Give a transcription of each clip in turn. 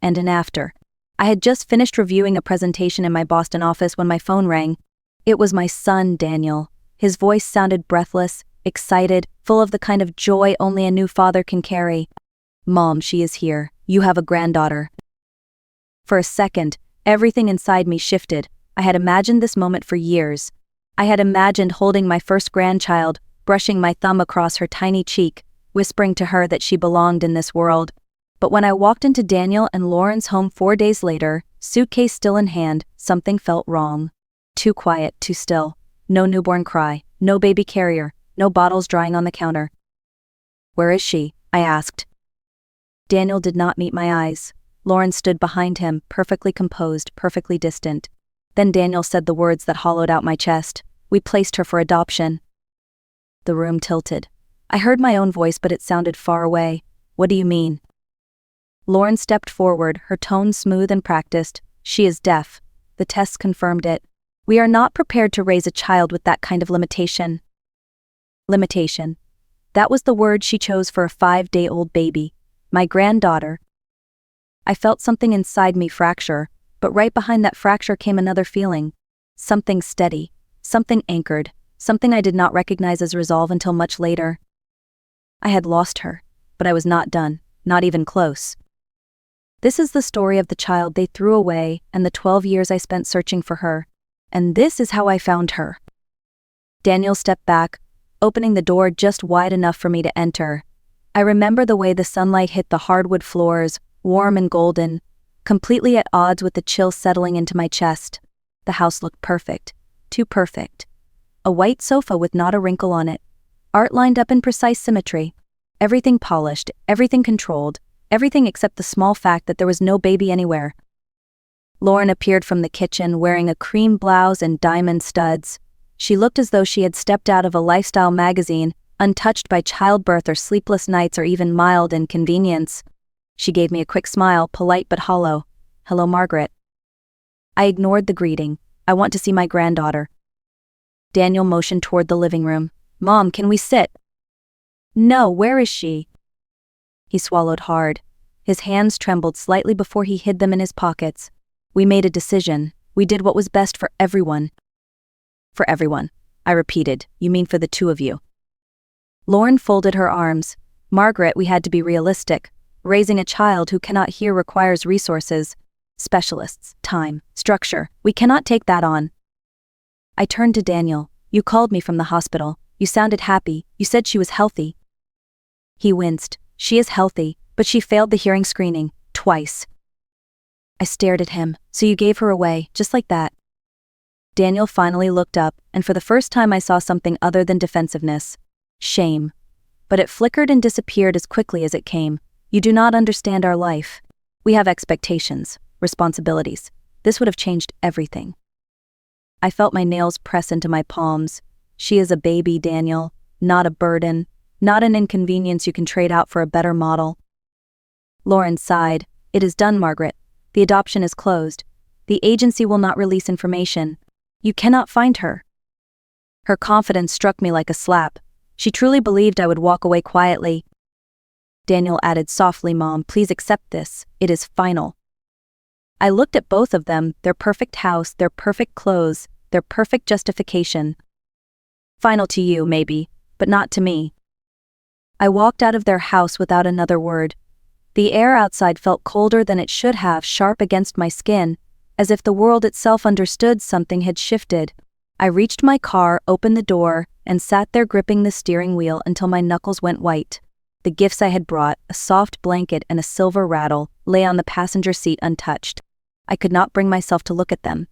and an after. I had just finished reviewing a presentation in my Boston office when my phone rang. It was my son, Daniel. His voice sounded breathless, excited, full of the kind of joy only a new father can carry. "Mom, she is here. You have a granddaughter." For a second, everything inside me shifted. I had imagined this moment for years. I had imagined holding my first grandchild, brushing my thumb across her tiny cheek, whispering to her that she belonged in this world. But when I walked into Daniel and Lauren's home 4 days later, suitcase still in hand, something felt wrong. Too quiet, too still. No newborn cry, no baby carrier, no bottles drying on the counter. "Where is she?" I asked. Daniel did not meet my eyes. Lauren stood behind him, perfectly composed, perfectly distant. Then Daniel said the words that hollowed out my chest. "We placed her for adoption." The room tilted. I heard my own voice, but it sounded far away. "What do you mean?" Lauren stepped forward, her tone smooth and practiced. "She is deaf. The tests confirmed it. We are not prepared to raise a child with that kind of limitation." Limitation. That was the word she chose for a 5-day-old baby. My granddaughter. I felt something inside me fracture, but right behind that fracture came another feeling. Something steady, something anchored, something I did not recognize as resolve until much later. I had lost her, but I was not done, not even close. This is the story of the child they threw away and the 12 years I spent searching for her. And this is how I found her. Daniel stepped back, opening the door just wide enough for me to enter. I remember the way the sunlight hit the hardwood floors, warm and golden, completely at odds with the chill settling into my chest. The house looked perfect, too perfect. A white sofa with not a wrinkle on it. Art lined up in precise symmetry. Everything polished, everything controlled, everything except the small fact that there was no baby anywhere. Lauren appeared from the kitchen wearing a cream blouse and diamond studs. She looked as though she had stepped out of a lifestyle magazine, untouched by childbirth or sleepless nights or even mild inconvenience. She gave me a quick smile, polite but hollow. "Hello, Margaret." I ignored the greeting. "I want to see my granddaughter." Daniel motioned toward the living room. "Mom, can we sit?" "No, where is she?" He swallowed hard. His hands trembled slightly before he hid them in his pockets. "We made a decision. We did what was best for everyone." "For everyone," I repeated. "You mean for the two of you?" Lauren folded her arms. "Margaret, we had to be realistic. Raising a child who cannot hear requires resources, specialists, time, structure. We cannot take that on." I turned to Daniel. "You called me from the hospital. You sounded happy. You said she was healthy." He winced. "She is healthy, but she failed the hearing screening, twice." I stared at him. "So you gave her away, just like that?" Daniel finally looked up, and for the first time I saw something other than defensiveness. Shame. But it flickered and disappeared as quickly as it came. "You do not understand our life. We have expectations, responsibilities. This would have changed everything." I felt my nails press into my palms. "She is a baby, Daniel, not a burden, not an inconvenience you can trade out for a better model." Lauren sighed. "It is done, Margaret. The adoption is closed. The agency will not release information. You cannot find her." Her confidence struck me like a slap. She truly believed I would walk away quietly. Daniel added softly, "Mom, please accept this. It is final." I looked at both of them, their perfect house, their perfect clothes, their perfect justification. "Final to you, maybe, but not to me." I walked out of their house without another word. The air outside felt colder than it should have, sharp against my skin, as if the world itself understood something had shifted. I reached my car, opened the door, and sat there gripping the steering wheel until my knuckles went white. The gifts I had brought, a soft blanket and a silver rattle, lay on the passenger seat untouched. I could not bring myself to look at them.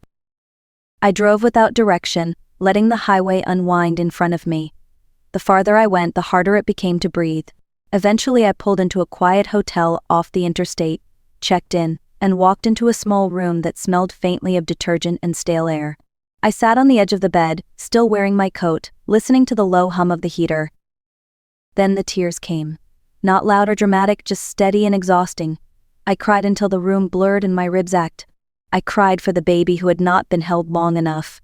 I drove without direction, letting the highway unwind in front of me. The farther I went, the harder it became to breathe. Eventually I pulled into a quiet hotel off the interstate, checked in, and walked into a small room that smelled faintly of detergent and stale air. I sat on the edge of the bed, still wearing my coat, listening to the low hum of the heater. Then the tears came. Not loud or dramatic, just steady and exhausting. I cried until the room blurred and my ribs ached. I cried for the baby who had not been held long enough.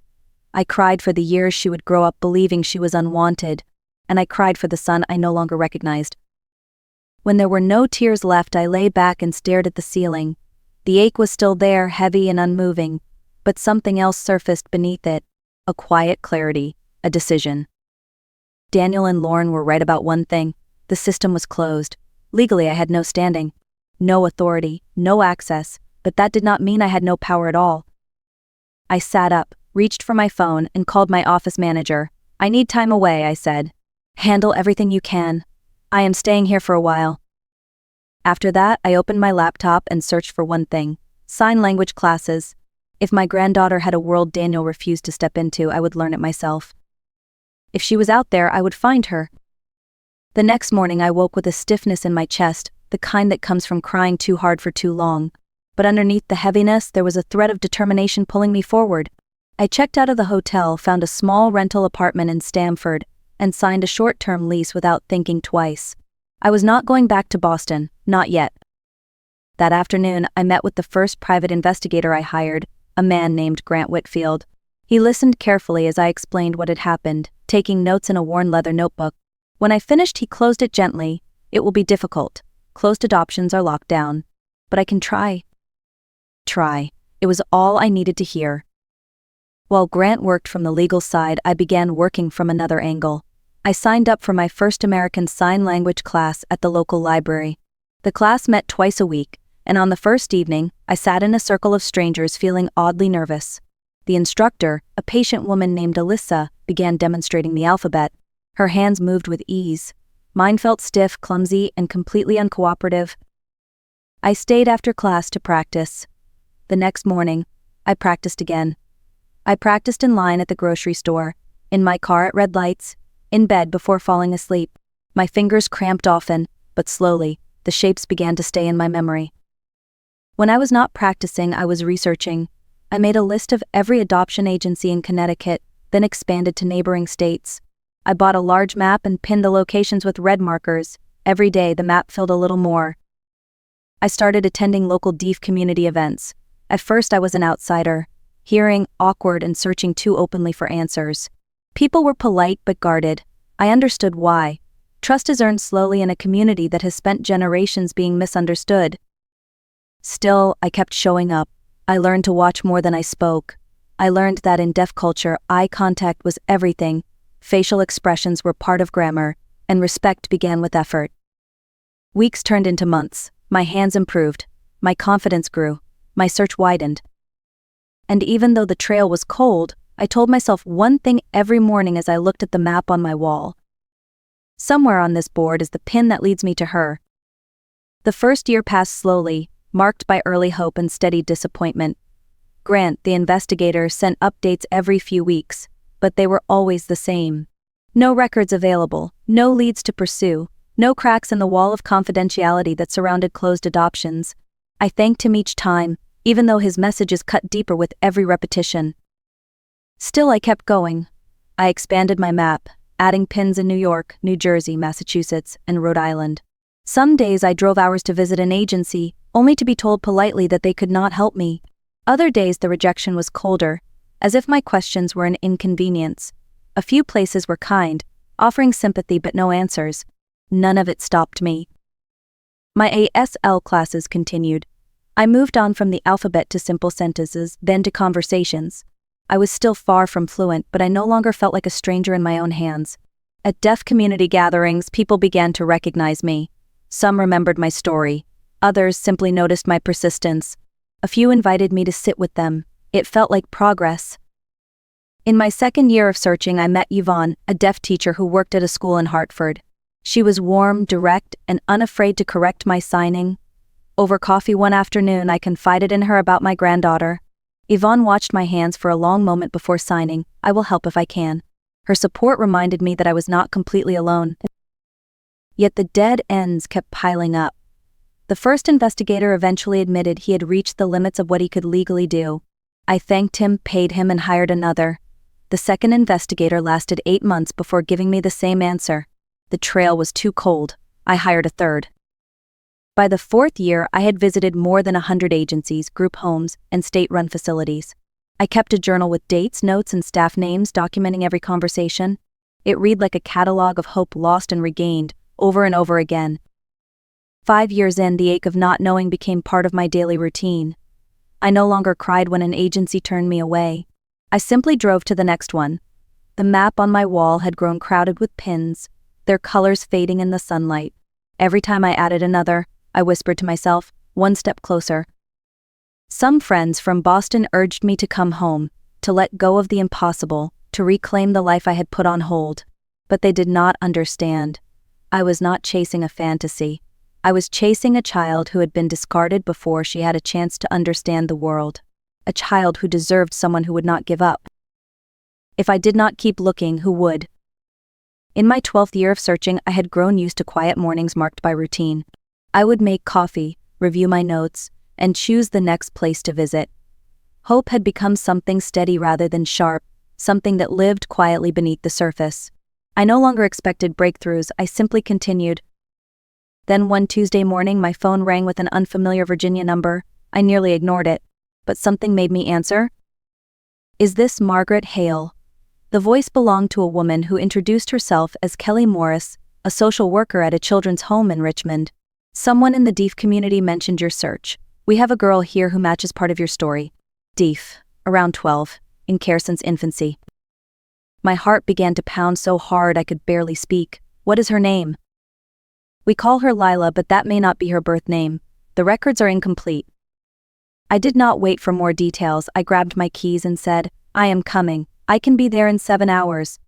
I cried for the years she would grow up believing she was unwanted. And I cried for the son I no longer recognized. When there were no tears left, I lay back and stared at the ceiling. The ache was still there, heavy and unmoving, but something else surfaced beneath it. A quiet clarity, a decision. Daniel and Lauren were right about one thing. The system was closed. Legally, I had no standing, no authority, no access, but that did not mean I had no power at all. I sat up, reached for my phone, and called my office manager. "I need time away," I said. "Handle everything you can. I am staying here for a while." After that, I opened my laptop and searched for one thing: sign language classes. If my granddaughter had a world Daniel refused to step into, I would learn it myself. If she was out there, I would find her. The next morning, I woke with a stiffness in my chest, the kind that comes from crying too hard for too long. But underneath the heaviness, there was a thread of determination pulling me forward. I checked out of the hotel, found a small rental apartment in Stamford, and signed a short-term lease without thinking twice. I was not going back to Boston, not yet. That afternoon, I met with the first private investigator I hired, a man named Grant Whitfield. He listened carefully as I explained what had happened, taking notes in a worn leather notebook. When I finished, he closed it gently. "It will be difficult. Closed adoptions are locked down. But I can try." Try. It was all I needed to hear. While Grant worked from the legal side, I began working from another angle. I signed up for my first American Sign Language class at the local library. The class met twice a week, and on the first evening, I sat in a circle of strangers feeling oddly nervous. The instructor, a patient woman named Alyssa, began demonstrating the alphabet. Her hands moved with ease. Mine felt stiff, clumsy, and completely uncooperative. I stayed after class to practice. The next morning, I practiced again. I practiced in line at the grocery store, in my car at red lights, in bed before falling asleep. My fingers cramped often, but slowly, the shapes began to stay in my memory. When I was not practicing, I was researching. I made a list of every adoption agency in Connecticut, then expanded to neighboring states. I bought a large map and pinned the locations with red markers. Every day, the map filled a little more. I started attending local deaf community events. At first, I was an outsider, hearing, awkward, and searching too openly for answers. People were polite but guarded. I understood why. Trust is earned slowly in a community that has spent generations being misunderstood. Still, I kept showing up. I learned to watch more than I spoke. I learned that in deaf culture, eye contact was everything. Facial expressions were part of grammar, and respect began with effort. Weeks turned into months. My hands improved. My confidence grew. My search widened. And even though the trail was cold, I told myself one thing every morning as I looked at the map on my wall. Somewhere on this board is the pin that leads me to her. The first year passed slowly, marked by early hope and steady disappointment. Grant, the investigator, sent updates every few weeks, but they were always the same. No records available, no leads to pursue, no cracks in the wall of confidentiality that surrounded closed adoptions. I thanked him each time, even though his messages cut deeper with every repetition. Still, I kept going. I expanded my map, adding pins in New York, New Jersey, Massachusetts, and Rhode Island. Some days I drove hours to visit an agency, only to be told politely that they could not help me. Other days the rejection was colder, as if my questions were an inconvenience. A few places were kind, offering sympathy but no answers. None of it stopped me. My ASL classes continued. I moved on from the alphabet to simple sentences, then to conversations. I was still far from fluent, but I no longer felt like a stranger in my own hands. At deaf community gatherings, people began to recognize me. Some remembered my story. Others simply noticed my persistence. A few invited me to sit with them. It felt like progress. In my second year of searching, I met Yvonne, a deaf teacher who worked at a school in Hartford. She was warm, direct, and unafraid to correct my signing. Over coffee one afternoon, I confided in her about my granddaughter. Yvonne watched my hands for a long moment before signing. "I will help if I can." Her support reminded me that I was not completely alone. Yet the dead ends kept piling up. The first investigator eventually admitted he had reached the limits of what he could legally do. I thanked him, paid him, and hired another. The second investigator lasted 8 months before giving me the same answer. The trail was too cold. I hired a third. By the 4th year, I had visited more than 100 agencies, group homes, and state-run facilities. I kept a journal with dates, notes, and staff names documenting every conversation. It read like a catalog of hope lost and regained, over and over again. 5 years in, the ache of not knowing became part of my daily routine. I no longer cried when an agency turned me away. I simply drove to the next one. The map on my wall had grown crowded with pins, their colors fading in the sunlight. Every time I added another, I whispered to myself, one step closer. Some friends from Boston urged me to come home, to let go of the impossible, to reclaim the life I had put on hold. But they did not understand. I was not chasing a fantasy. I was chasing a child who had been discarded before she had a chance to understand the world. A child who deserved someone who would not give up. If I did not keep looking, who would? In my 12th year of searching, I had grown used to quiet mornings marked by routine. I would make coffee, review my notes, and choose the next place to visit. Hope had become something steady rather than sharp, something that lived quietly beneath the surface. I no longer expected breakthroughs, I simply continued. Then one Tuesday morning, my phone rang with an unfamiliar Virginia number. I nearly ignored it, but something made me answer. Is this Margaret Hale? The voice belonged to a woman who introduced herself as Kelly Morris, a social worker at a children's home in Richmond. Someone in the deaf community mentioned your search. We have a girl here who matches part of your story. Deaf, around 12, in care since infancy. My heart began to pound so hard I could barely speak. What is her name? We call her Lila, but that may not be her birth name. The records are incomplete. I did not wait for more details. I grabbed my keys and said, I am coming. I can be there in 7 hours.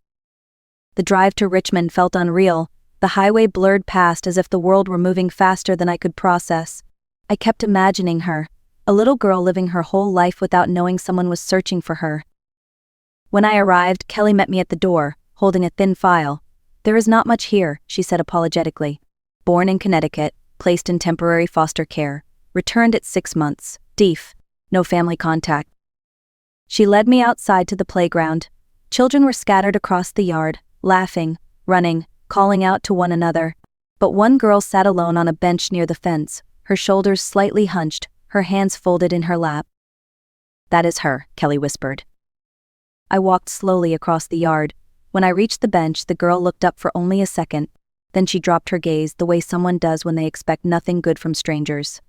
The drive to Richmond felt unreal. The highway blurred past as if the world were moving faster than I could process. I kept imagining her, a little girl living her whole life without knowing someone was searching for her. When I arrived, Kelly met me at the door, holding a thin file. There is not much here, she said apologetically. Born in Connecticut, placed in temporary foster care, returned at 6 months, deaf, no family contact. She led me outside to the playground. Children were scattered across the yard, laughing, running, calling out to one another. But one girl sat alone on a bench near the fence, her shoulders slightly hunched, her hands folded in her lap. That is her, Kelly whispered. I walked slowly across the yard. When I reached the bench, the girl looked up for only a second. Then she dropped her gaze the way someone does when they expect nothing good from strangers.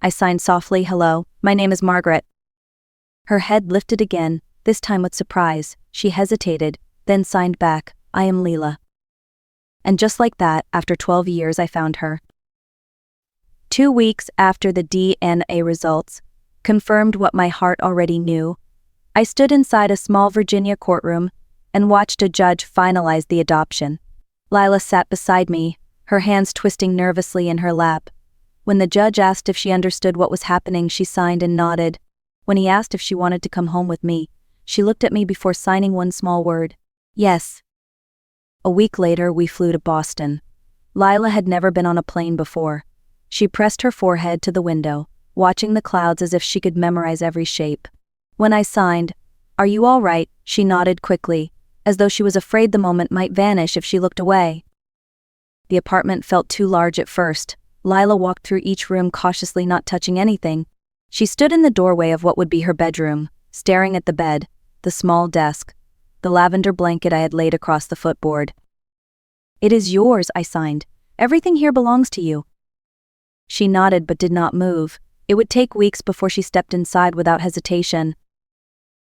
I signed softly, hello, my name is Margaret. Her head lifted again, this time with surprise. She hesitated, then signed back, I am Leela. And just like that, after 12 years, I found her. 2 weeks after the DNA results confirmed what my heart already knew, I stood inside a small Virginia courtroom and watched a judge finalize the adoption. Lila sat beside me, her hands twisting nervously in her lap. When the judge asked if she understood what was happening, she signed and nodded. When he asked if she wanted to come home with me, she looked at me before signing one small word. Yes. A week later, we flew to Boston. Lila had never been on a plane before. She pressed her forehead to the window, watching the clouds as if she could memorize every shape. When I signed, "Are you all right?" she nodded quickly, as though she was afraid the moment might vanish if she looked away. The apartment felt too large at first. Lila walked through each room cautiously, not touching anything. She stood in the doorway of what would be her bedroom, staring at the bed, the small desk, the lavender blanket I had laid across the footboard. "It is yours," I signed. "Everything here belongs to you." She nodded but did not move. It would take weeks before she stepped inside without hesitation.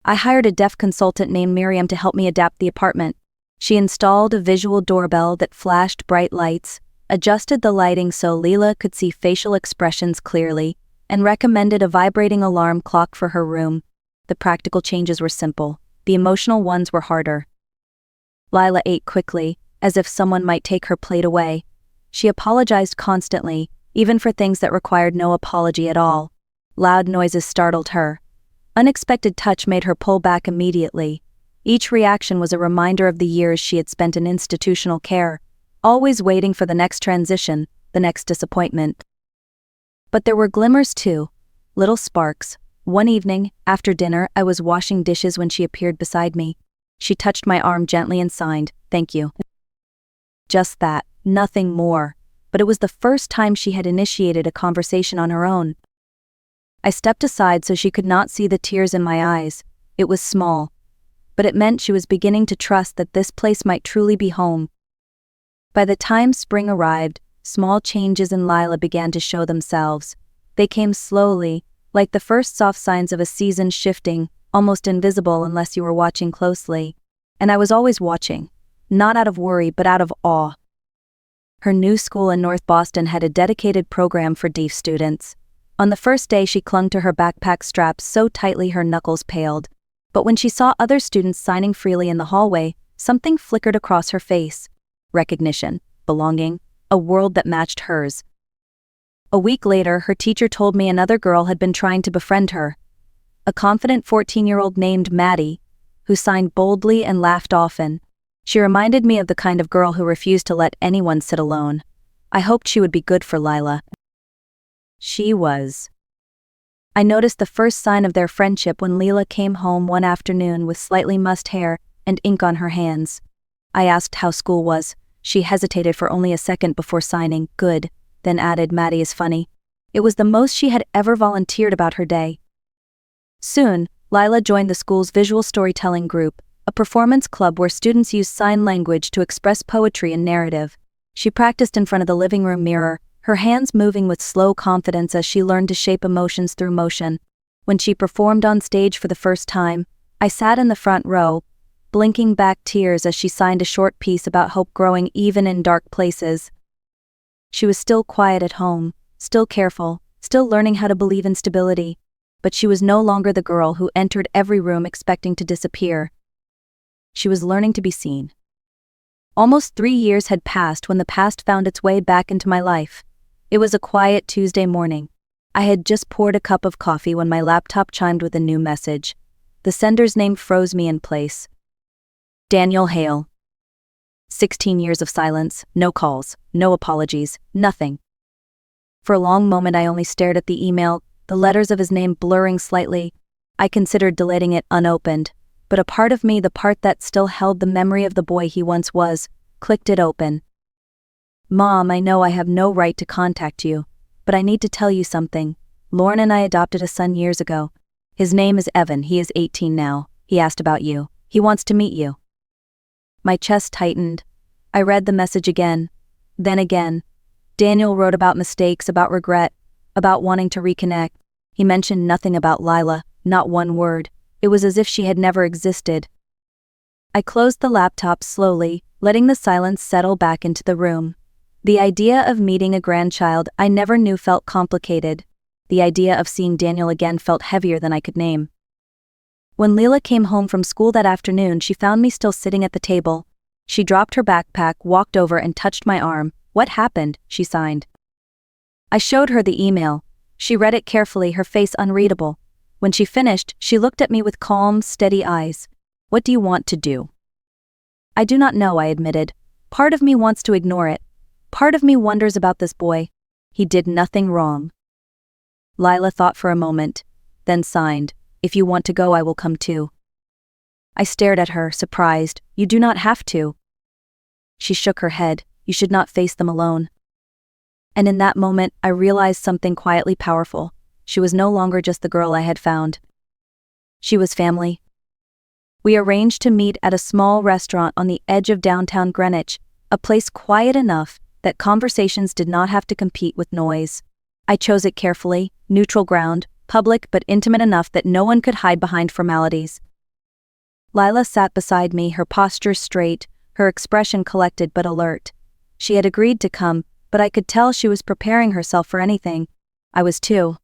I hired a deaf consultant named Miriam to help me adapt the apartment. She installed a visual doorbell that flashed bright lights, adjusted the lighting so Leela could see facial expressions clearly, and recommended a vibrating alarm clock for her room. The practical changes were simple. The emotional ones were harder. Lila ate quickly, as if someone might take her plate away. She apologized constantly, even for things that required no apology at all. Loud noises startled her. Unexpected touch made her pull back immediately. Each reaction was a reminder of the years she had spent in institutional care, always waiting for the next transition, the next disappointment. But there were glimmers too, little sparks. One evening, after dinner, I was washing dishes when she appeared beside me. She touched my arm gently and signed, "Thank you." Just that, nothing more. But it was the first time she had initiated a conversation on her own. I stepped aside so she could not see the tears in my eyes. It was small, but it meant she was beginning to trust that this place might truly be home. By the time spring arrived, Small changes in Lila began to show themselves. They came slowly, like the first soft signs of a season shifting, almost invisible unless you were watching closely. And I was always watching, not out of worry but out of awe. Her new school in North Boston had a dedicated program for deaf students. On the first day she clung to her backpack straps so tightly her knuckles paled. But when she saw other students signing freely in the hallway, something flickered across her face. Recognition, belonging, a world that matched hers. A week later, her teacher told me another girl had been trying to befriend her. A confident 14-year-old named Maddie, who signed boldly and laughed often. She reminded me of the kind of girl who refused to let anyone sit alone. I hoped she would be good for Lila. She was. I noticed the first sign of their friendship when Lila came home one afternoon with slightly mussed hair and ink on her hands. I asked how school was. She hesitated for only a second before signing, "Good," then added, "Maddie is funny." It was the most she had ever volunteered about her day. Soon, Lila joined the school's visual storytelling group, a performance club where students use sign language to express poetry and narrative. She practiced in front of the living room mirror, her hands moving with slow confidence as she learned to shape emotions through motion. When she performed on stage for the first time, I sat in the front row, blinking back tears as she signed a short piece about hope growing even in dark places. She was still quiet at home, still careful, still learning how to believe in stability, but she was no longer the girl who entered every room expecting to disappear. She was learning to be seen. Almost 3 years had passed when the past found its way back into my life. It was a quiet Tuesday morning. I had just poured a cup of coffee when my laptop chimed with a new message. The sender's name froze me in place. Daniel Hale. 16 years of silence, no calls, no apologies, nothing. For a long moment I only stared at the email, the letters of his name blurring slightly. I considered deleting it unopened, but a part of me, the part that still held the memory of the boy he once was, clicked it open. "Mom, I know I have no right to contact you, but I need to tell you something. Lauren and I adopted a son years ago. His name is Evan, he is 18 now. He asked about you. He wants to meet you." My chest tightened. I read the message again, then again. Daniel wrote about mistakes, about regret, about wanting to reconnect. He mentioned nothing about Lila, not one word. It was as if she had never existed. I closed the laptop slowly, letting the silence settle back into the room. The idea of meeting a grandchild I never knew felt complicated. The idea of seeing Daniel again felt heavier than I could name. When Lila came home from school that afternoon, she found me still sitting at the table. She dropped her backpack, walked over and touched my arm. "What happened?" she signed. I showed her the email. She read it carefully, her face unreadable. When she finished, she looked at me with calm, steady eyes. "What do you want to do?" "I do not know," I admitted. "Part of me wants to ignore it. Part of me wonders about this boy. He did nothing wrong." Lila thought for a moment, then signed, "If you want to go, I will come too." I stared at her, surprised. "You do not have to." She shook her head. "You should not face them alone." And in that moment, I realized something quietly powerful. She was no longer just the girl I had found. She was family. We arranged to meet at a small restaurant on the edge of downtown Greenwich, a place quiet enough that conversations did not have to compete with noise. I chose it carefully, neutral ground, public but intimate enough that no one could hide behind formalities. Lila sat beside me, her posture straight, her expression collected but alert. She had agreed to come, but I could tell she was preparing herself for anything. I was too.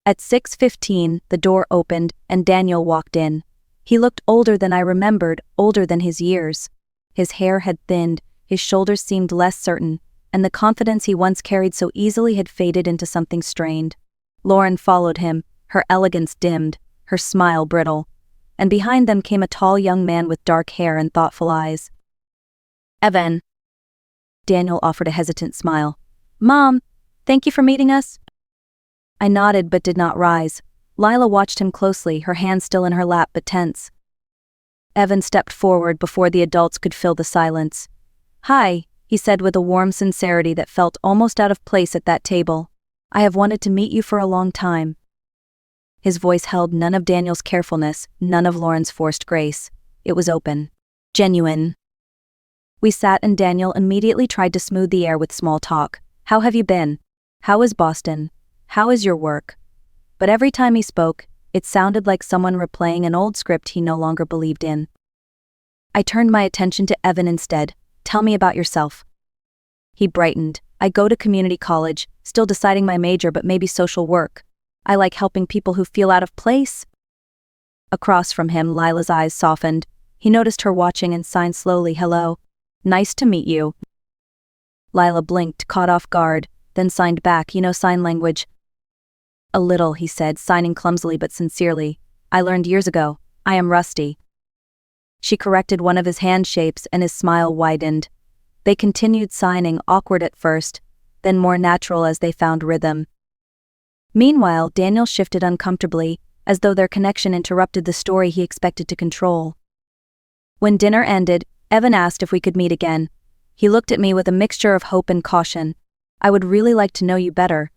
At 6:15, the door opened and Daniel walked in. He looked older than I remembered, older than his years. His hair had thinned, his shoulders seemed less certain, and the confidence he once carried so easily had faded into something strained. Lauren followed him, her elegance dimmed, her smile brittle, and behind them came a tall young man with dark hair and thoughtful eyes. "Evan." Daniel offered a hesitant smile. "Mom, thank you for meeting us." I nodded but did not rise. Lila watched him closely, her hand still in her lap but tense. Evan stepped forward before the adults could fill the silence. "Hi," he said with a warm sincerity that felt almost out of place at that table. "I have wanted to meet you for a long time." His voice held none of Daniel's carefulness, none of Lauren's forced grace. It was open. Genuine. We sat and Daniel immediately tried to smooth the air with small talk. How have you been? How is Boston? How is your work? But every time he spoke, it sounded like someone replaying an old script he no longer believed in. I turned my attention to Evan instead. Tell me about yourself. He brightened. I go to community college, still deciding my major, but maybe social work. I like helping people who feel out of place. Across from him, Lila's eyes softened. He noticed her watching and signed slowly, hello. Nice to meet you. Lila blinked, caught off guard, then signed back, you know sign language. A little, he said, signing clumsily but sincerely. I learned years ago. I am rusty. She corrected one of his hand shapes and his smile widened. They continued signing, awkward at first, then more natural as they found rhythm. Meanwhile, Daniel shifted uncomfortably, as though their connection interrupted the story he expected to control. When dinner ended, Evan asked if we could meet again. He looked at me with a mixture of hope and caution. I would really like to know you better.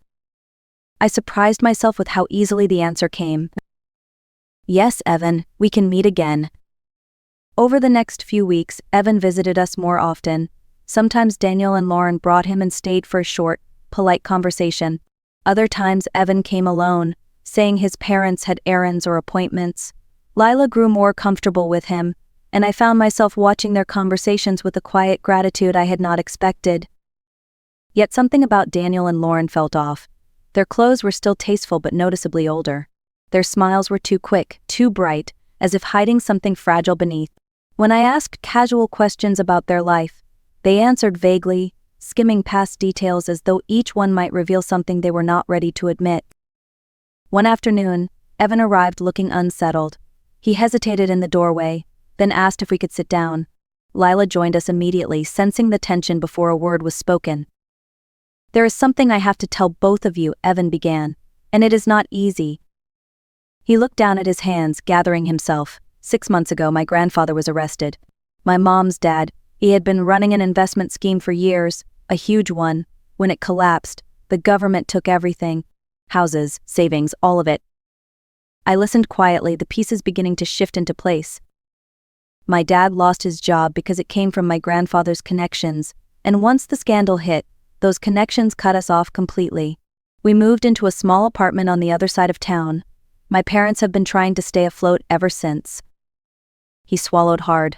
I surprised myself with how easily the answer came. Yes, Evan, we can meet again. Over the next few weeks, Evan visited us more often. Sometimes Daniel and Lauren brought him and stayed for a short, polite conversation. Other times Evan came alone, saying his parents had errands or appointments. Lila grew more comfortable with him, and I found myself watching their conversations with a quiet gratitude I had not expected. Yet something about Daniel and Lauren felt off. Their clothes were still tasteful but noticeably older. Their smiles were too quick, too bright, as if hiding something fragile beneath. When I asked casual questions about their life, they answered vaguely, skimming past details as though each one might reveal something they were not ready to admit. One afternoon, Evan arrived looking unsettled. He hesitated in the doorway, then asked if we could sit down. Lila joined us immediately, sensing the tension before a word was spoken. There is something I have to tell both of you, Evan began, and it is not easy. He looked down at his hands, gathering himself. 6 months ago, my grandfather was arrested. My mom's dad, he had been running an investment scheme for years, a huge one. When it collapsed, the government took everything. Houses, savings, all of it. I listened quietly, the pieces beginning to shift into place. My dad lost his job because it came from my grandfather's connections, and once the scandal hit, those connections cut us off completely. We moved into a small apartment on the other side of town. My parents have been trying to stay afloat ever since. He swallowed hard.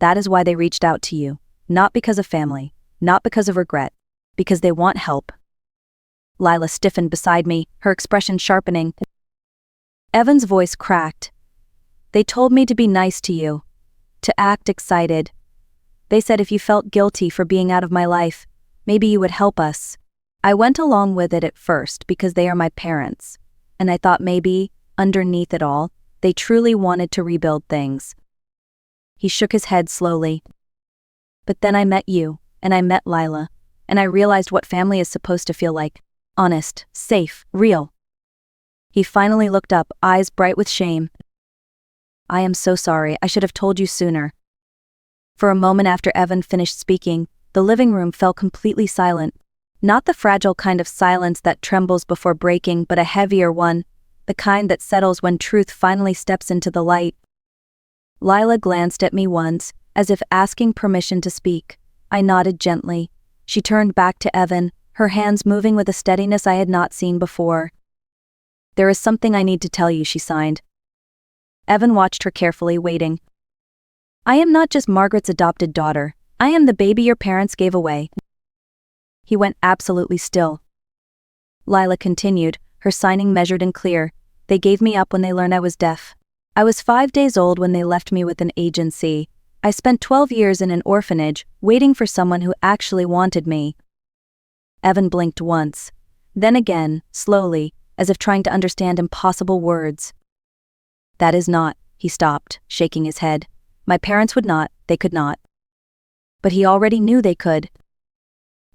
That is why they reached out to you, not because of family, not because of regret, because they want help. Lila stiffened beside me, her expression sharpening. Evan's voice cracked. They told me to be nice to you, to act excited. They said if you felt guilty for being out of my life, maybe you would help us. I went along with it at first because they are my parents, and I thought maybe, underneath it all, they truly wanted to rebuild things. He shook his head slowly. But then I met you, and I met Lila, and I realized what family is supposed to feel like. Honest, safe, real. He finally looked up, eyes bright with shame. I am so sorry, I should have told you sooner. For a moment after Evan finished speaking, the living room fell completely silent. Not the fragile kind of silence that trembles before breaking, but a heavier one, the kind that settles when truth finally steps into the light. Lila glanced at me once, as if asking permission to speak. I nodded gently. She turned back to Evan, her hands moving with a steadiness I had not seen before. There is something I need to tell you, she signed. Evan watched her carefully, waiting. I am not just Margaret's adopted daughter. I am the baby your parents gave away. He went absolutely still. Lila continued, her signing measured and clear. They gave me up when they learned I was deaf. I was 5 days old when they left me with an agency. I spent 12 years in an orphanage, waiting for someone who actually wanted me. Evan blinked once, then again, slowly, as if trying to understand impossible words. That is not, he stopped, shaking his head. My parents would not, they could not. But he already knew they could.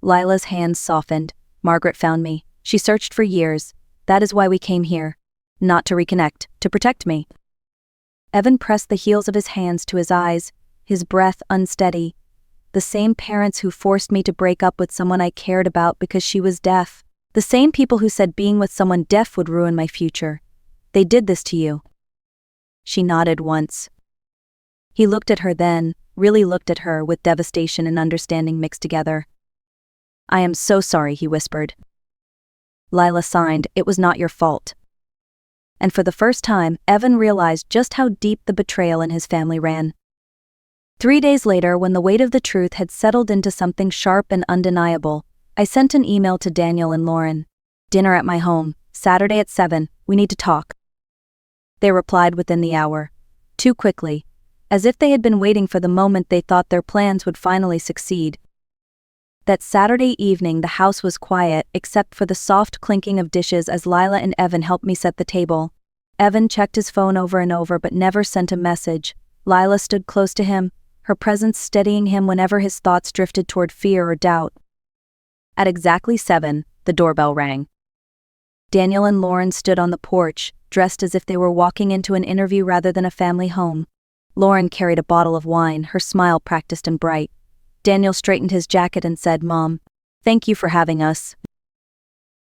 Lila's hands softened. Margaret found me. She searched for years. That is why we came here. Not to reconnect, to protect me. Evan pressed the heels of his hands to his eyes, his breath unsteady. The same parents who forced me to break up with someone I cared about because she was deaf. The same people who said being with someone deaf would ruin my future. They did this to you. She nodded once. He looked at her then, really looked at her with devastation and understanding mixed together. "I am so sorry," he whispered. Lila signed, "It was not your fault." And for the first time, Evan realized just how deep the betrayal in his family ran. 3 days later, when the weight of the truth had settled into something sharp and undeniable, I sent an email to Daniel and Lauren. "Dinner at my home, Saturday at 7, we need to talk." They replied within the hour. Too quickly, as if they had been waiting for the moment they thought their plans would finally succeed. That Saturday evening the house was quiet except for the soft clinking of dishes as Lila and Evan helped me set the table. Evan checked his phone over and over but never sent a message. Lila stood close to him, her presence steadying him whenever his thoughts drifted toward fear or doubt. At exactly 7, the doorbell rang. Daniel and Lauren stood on the porch, dressed as if they were walking into an interview rather than a family home. Lauren carried a bottle of wine, her smile practiced and bright. Daniel straightened his jacket and said, "Mom, thank you for having us."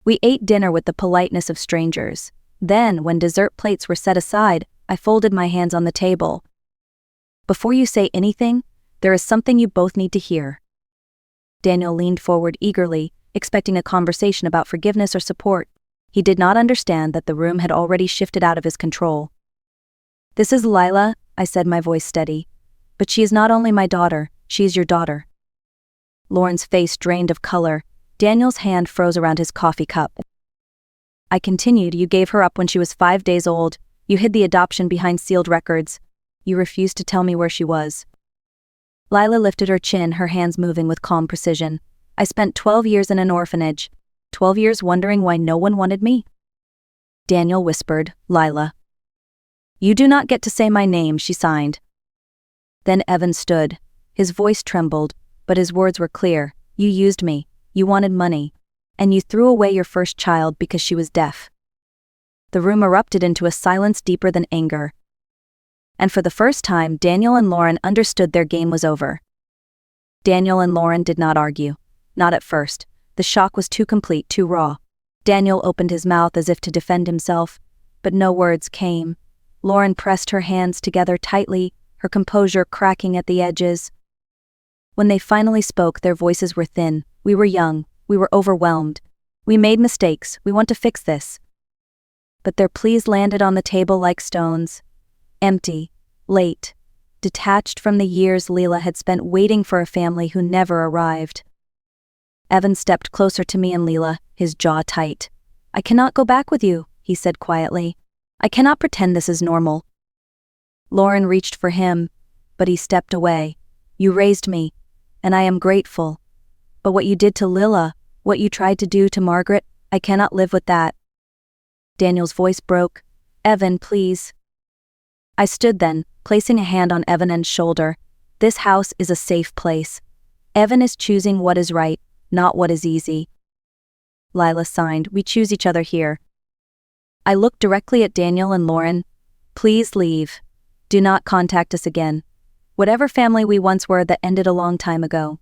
We ate dinner with the politeness of strangers. Then, when dessert plates were set aside, I folded my hands on the table. "Before you say anything, there is something you both need to hear." Daniel leaned forward eagerly, expecting a conversation about forgiveness or support. He did not understand that the room had already shifted out of his control. "This is Lila," I said, my voice steady. "But she is not only my daughter, she is your daughter." Lauren's face drained of color. Daniel's hand froze around his coffee cup. I continued, "You gave her up when she was 5 days old. You hid the adoption behind sealed records. You refused to tell me where she was." Lila lifted her chin, her hands moving with calm precision. "I spent 12 years in an orphanage. 12 years wondering why no one wanted me." Daniel whispered, "Lila." "You do not get to say my name," she signed. Then Evan stood. His voice trembled, but his words were clear. "You used me, you wanted money, and you threw away your first child because she was deaf." The room erupted into a silence deeper than anger. And for the first time, Daniel and Lauren understood their game was over. Daniel and Lauren did not argue. Not at first. The shock was too complete, too raw. Daniel opened his mouth as if to defend himself, but no words came. Lauren pressed her hands together tightly, her composure cracking at the edges. When they finally spoke, their voices were thin. "We were young. We were overwhelmed. We made mistakes. We want to fix this." But their pleas landed on the table like stones. Empty, late, detached from the years Lila had spent waiting for a family who never arrived. Evan stepped closer to me and Lila, his jaw tight. "I cannot go back with you," he said quietly. "I cannot pretend this is normal." Lauren reached for him, but he stepped away. "You raised me, and I am grateful. But what you did to Lila, what you tried to do to Margaret, I cannot live with that." Daniel's voice broke. "Evan, please." I stood then, placing a hand on Evan's shoulder. "This house is a safe place. Evan is choosing what is right, not what is easy." Lila signed, "We choose each other here." I looked directly at Daniel and Lauren. "Please leave. Do not contact us again. Whatever family we once were, that ended a long time ago."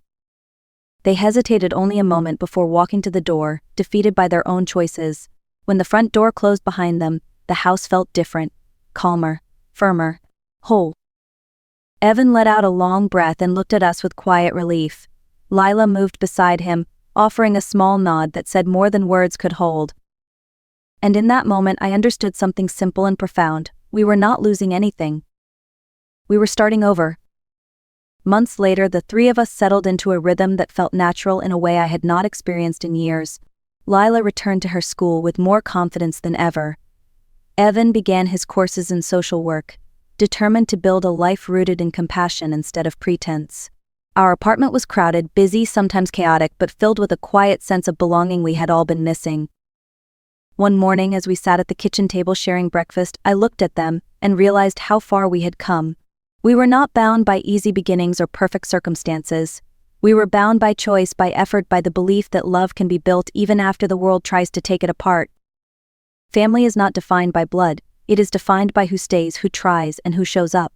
They hesitated only a moment before walking to the door, defeated by their own choices. When the front door closed behind them, the house felt different, calmer, firmer, whole. Evan let out a long breath and looked at us with quiet relief. Lila moved beside him, offering a small nod that said more than words could hold. And in that moment I understood something simple and profound. We were not losing anything. We were starting over. Months later, the three of us settled into a rhythm that felt natural in a way I had not experienced in years. Lila returned to her school with more confidence than ever. Evan began his courses in social work, determined to build a life rooted in compassion instead of pretense. Our apartment was crowded, busy, sometimes chaotic, but filled with a quiet sense of belonging we had all been missing. One morning, as we sat at the kitchen table sharing breakfast, I looked at them and realized how far we had come. We were not bound by easy beginnings or perfect circumstances. We were bound by choice, by effort, by the belief that love can be built even after the world tries to take it apart. Family is not defined by blood, it is defined by who stays, who tries, and who shows up.